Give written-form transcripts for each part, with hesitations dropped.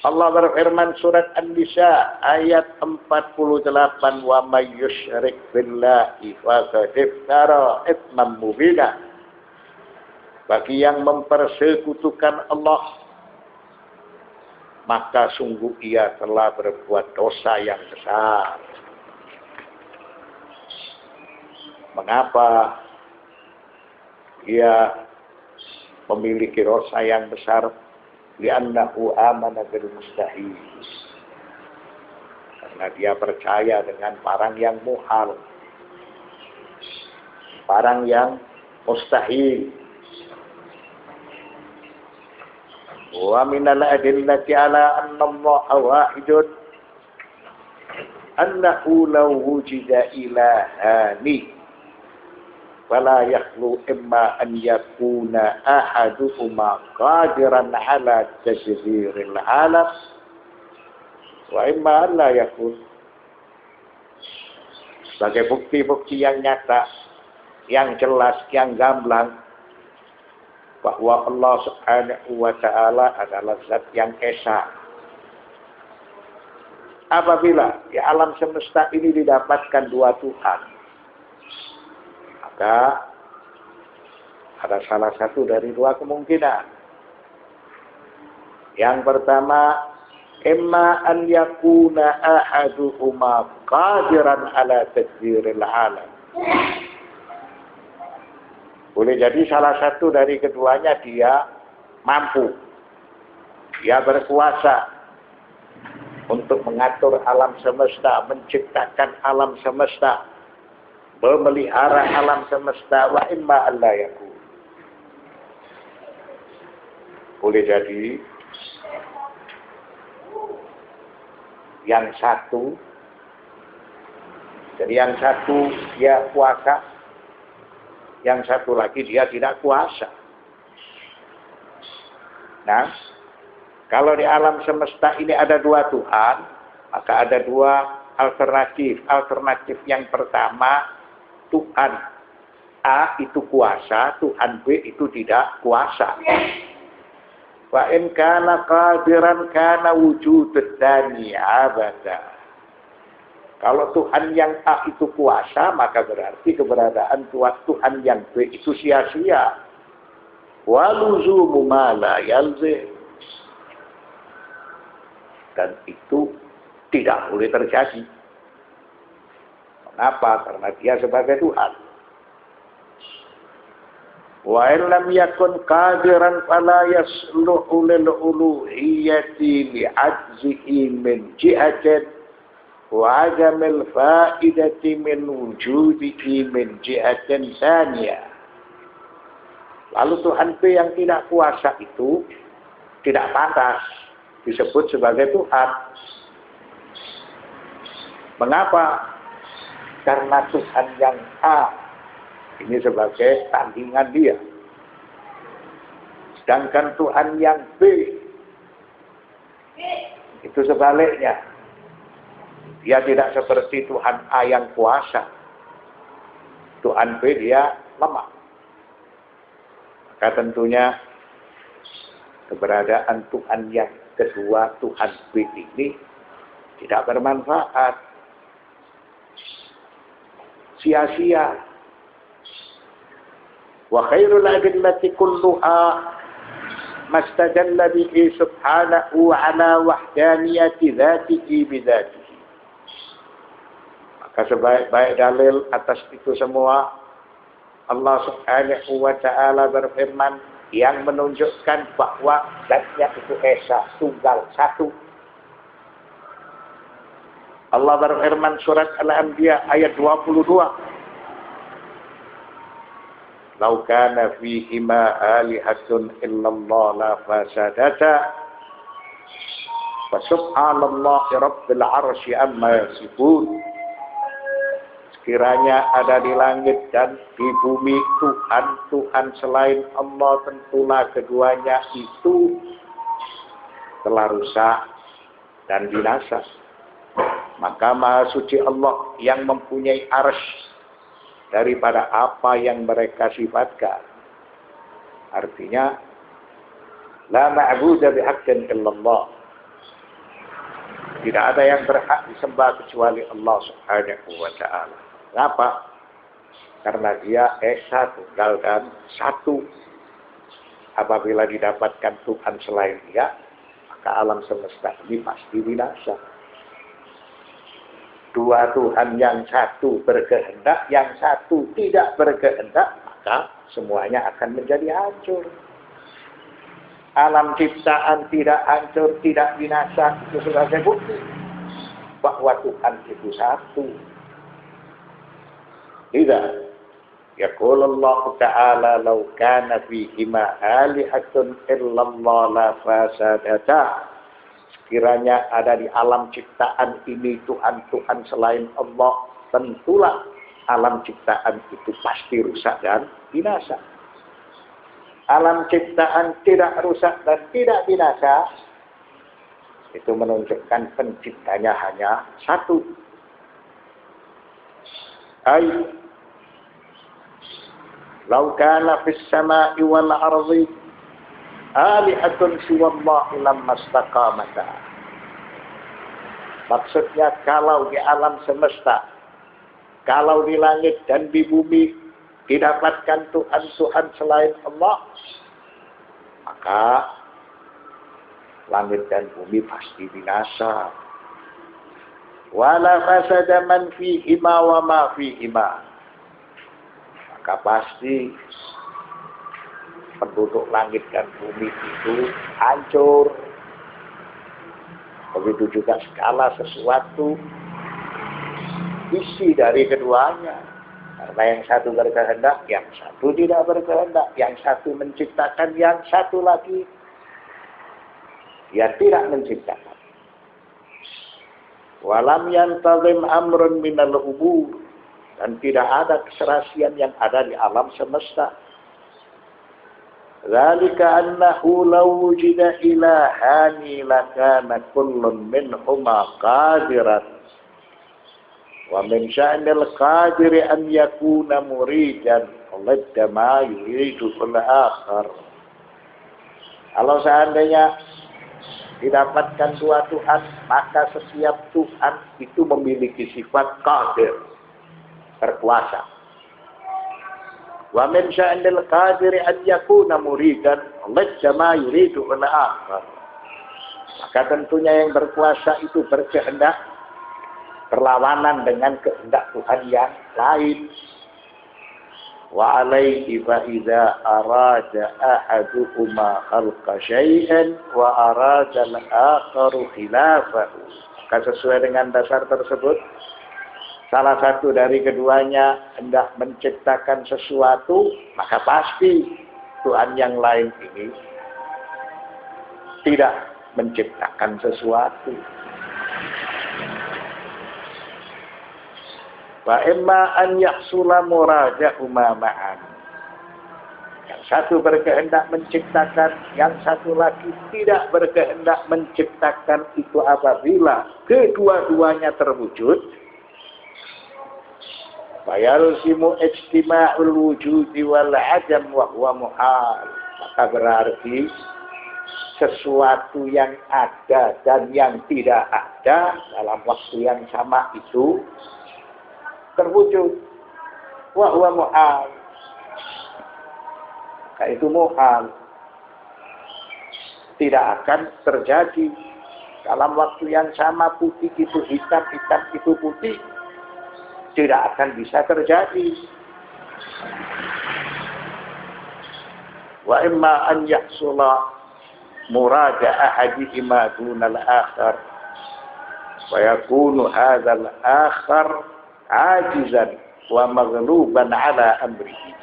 Allah berfirman surat An-Nisa ayat 48, wa may yusyrik billahi faqad iftara itsman mubina. Bagi yang mempersekutukan Allah, maka sungguh ia telah berbuat dosa yang besar. Mengapa ia memiliki dosa yang besar? Li'annahu amana bil mustahil. Karena dia percaya dengan barang yang muhal, barang yang mustahil. Wa minal adillati ala anna Allah wahidun annahu law wujida ilahani fala yakhlu imma an yakuna ahaduhuma qadiran ala tadbiril alam wa imma an la yakun. Sebagai bukti-bukti yang nyata, yang jelas, yang gamblang, bahwa Allah Subhanahu wa ta'ala adalah zat yang esa. Apabila di alam semesta ini didapatkan dua Tuhan, maka ada salah satu dari dua kemungkinan. Yang pertama, imma an yakuna ahaduhuma qadiran ala tadbiril alam. Boleh jadi salah satu dari keduanya dia mampu, dia berkuasa untuk mengatur alam semesta, menciptakan alam semesta, memelihara alam semesta. Wa imma alla yakun. Boleh jadi yang satu, jadi yang satu dia kuasa, yang satu lagi dia tidak kuasa. Nah, kalau di alam semesta ini ada dua Tuhan, maka ada dua alternatif. Alternatif yang pertama, Tuhan A itu kuasa, Tuhan B itu tidak kuasa. Wa in kana qadiran kana wujudud dani abada. Kalau Tuhan yang A itu kuasa, maka berarti keberadaan Tuhan yang B itu sia-sia. Wa luzumu ma la yalzim. Dan itu tidak boleh terjadi. Kenapa? Karena dia sebagai Tuhan. Wa illam yakun qadiran fala yasluhu lil uluhiyyati li'ajzihi min jihatin wa ajamil fa'idati min wujudihi min jihatin tsaniyah. Lalu Tuhan B yang tidak kuasa itu tidak pantas disebut sebagai Tuhan. Mengapa? Karena Tuhan yang A ini sebagai tandingan dia. Sedangkan Tuhan yang B itu sebaliknya. Dia tidak seperti Tuhan A yang kuasa. Tuhan B dia lemah. Maka tentunya keberadaan Tuhan yang kedua, Tuhan B ini tidak bermanfaat. Sia-sia. Wa khairul adillati kulluha mastadalla bihi subhanahu ala wahdaniyati dzatihi bidzatihi. Maka sebaik-baik dalil atas itu semua, Allah Subhanahu wa ta'ala berfirman yang menunjukkan bahwa zatnya itu esa, tunggal, satu. Allah berfirman surat Al-Anbiya ayat 22. Lau kana fihima alihatun illallah la fasadata wa subhanallahi rabbil arsy amma yasifun. Sekiranya ada di langit dan di bumi Tuhan selain Allah, tentulah keduanya itu telah rusak dan binasa. Maka Maha Suci Allah yang mempunyai arsy daripada apa yang mereka sifatkan. Artinya, la ma'budu bihaqqin illallah. Tidak ada yang berhak disembah kecuali Allah Subhanahu wa ta'ala. Kenapa? Karena dia Esa, tunggal dan satu. Apabila didapatkan Tuhan selain dia, maka alam semesta ini pasti binasa. Dua Tuhan yang satu berkehendak, yang satu tidak berkehendak, maka semuanya akan menjadi hancur. Alam ciptaan tidak hancur, tidak binasa, itu sebagai bukti bahwa Tuhan itu satu. Tidak. Yaqul Allah Ta'ala law kana fihima alihatun illallah la fasadata. Sekiranya ada di alam ciptaan ini Tuhan-Tuhan selain Allah, tentulah alam ciptaan itu pasti rusak dan binasa. Alam ciptaan tidak rusak dan tidak binasa, itu menunjukkan penciptanya hanya satu. Lau kana fis sama'i wal ardi alihatun siwallahi lamma istaqamata. Maksudnya kalau di alam semesta, kalau di langit dan di bumi didapatkan Tuhan-Tuhan selain Allah, maka langit dan bumi pasti binasa. Wala fasada man fihima wa ma fihima. Maka pasti penduduk langit dan bumi itu hancur. Begitu juga segala sesuatu isi dari keduanya. Karena yang satu berkehendak, yang satu tidak berkehendak. Yang satu menciptakan, yang satu lagi dia tidak menciptakan. Walam yantazim amrun minal umur. Dan tidak ada keserasian yang ada di alam semesta. Zalika annahu law wujida ilahani lakana kullun minhuma qadiran. Wa min sya'nil qadiri an yakuna muridan ladda ma yuridu al-akhar. Kalau seandainya didapatkan dua Tuhan, maka setiap Tuhan itu memiliki sifat qadir, berkuasa. Wa min sya'nil qadiri an yakuna muridan ladda ma yuridu al-akhar. Maka tentunya yang berkuasa itu berkehendak berlawanan dengan kehendak Tuhan yang lain. Wa alaihi fa idza arada ahaduhuma khalqa syai'an wa arada al-akharu khilafahu. Maka sesuai dengan dasar tersebut, salah satu dari keduanya hendak menciptakan sesuatu, maka pasti Tuhan yang lain ini tidak menciptakan sesuatu. Wa imma an yahsula muraja'uma ma'an. Yang satu berkehendak menciptakan, yang satu lagi tidak berkehendak menciptakan. Itu apabila kedua-duanya terwujud, fayalzimu ijtima'ul wujudi wal adam wa huwa muhal. Maka berarti sesuatu yang ada dan yang tidak ada dalam waktu yang sama itu terwujud. Wa huwa muhal. Itu muhal. Tidak akan terjadi. Dalam waktu yang sama putih itu hitam, hitam itu putih. Tidak akan bisa terjadi. Wa imma an yahsula murada ahadihima dunal akhar. Wa yakunu hadzal akhar ajizan wa maghluban ala amrihi.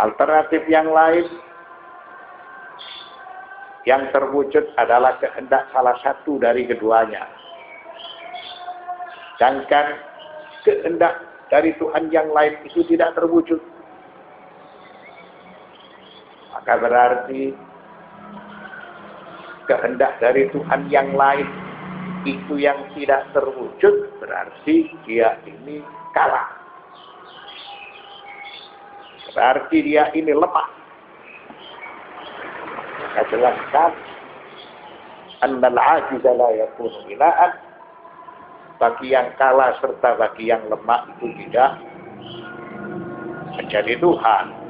Alternatif yang lain yang terwujud adalah kehendak salah satu dari keduanya. Sedangkan kehendak dari Tuhan yang lain itu tidak terwujud. Maka berarti kehendak dari Tuhan yang lain itu yang tidak terwujud, berarti dia ini kalah. Berarti dia ini lemah. Maka jelaskan annal ajiza la yakunu ilahan, bagi yang kalah serta bagi yang lemah itu tidak menjadi Tuhan.